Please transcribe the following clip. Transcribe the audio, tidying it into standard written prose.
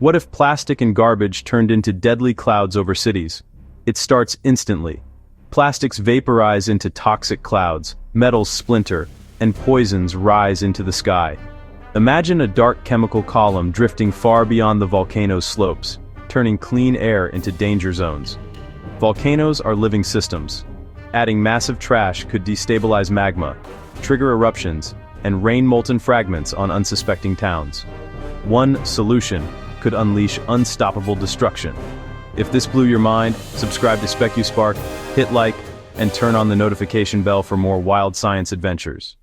What if plastic and garbage turned into deadly clouds over cities? It starts instantly. Plastics vaporize into toxic clouds, metals splinter, and poisons rise into the sky. Imagine a dark chemical column drifting far beyond the volcano's slopes, turning clean air into danger zones. Volcanoes are living systems. Adding massive trash could destabilize magma, trigger eruptions, and rain molten fragments on unsuspecting towns. One solution could unleash unstoppable destruction. If this blew your mind, subscribe to SpecuSpark, hit like, and turn on the notification bell for more wild science adventures.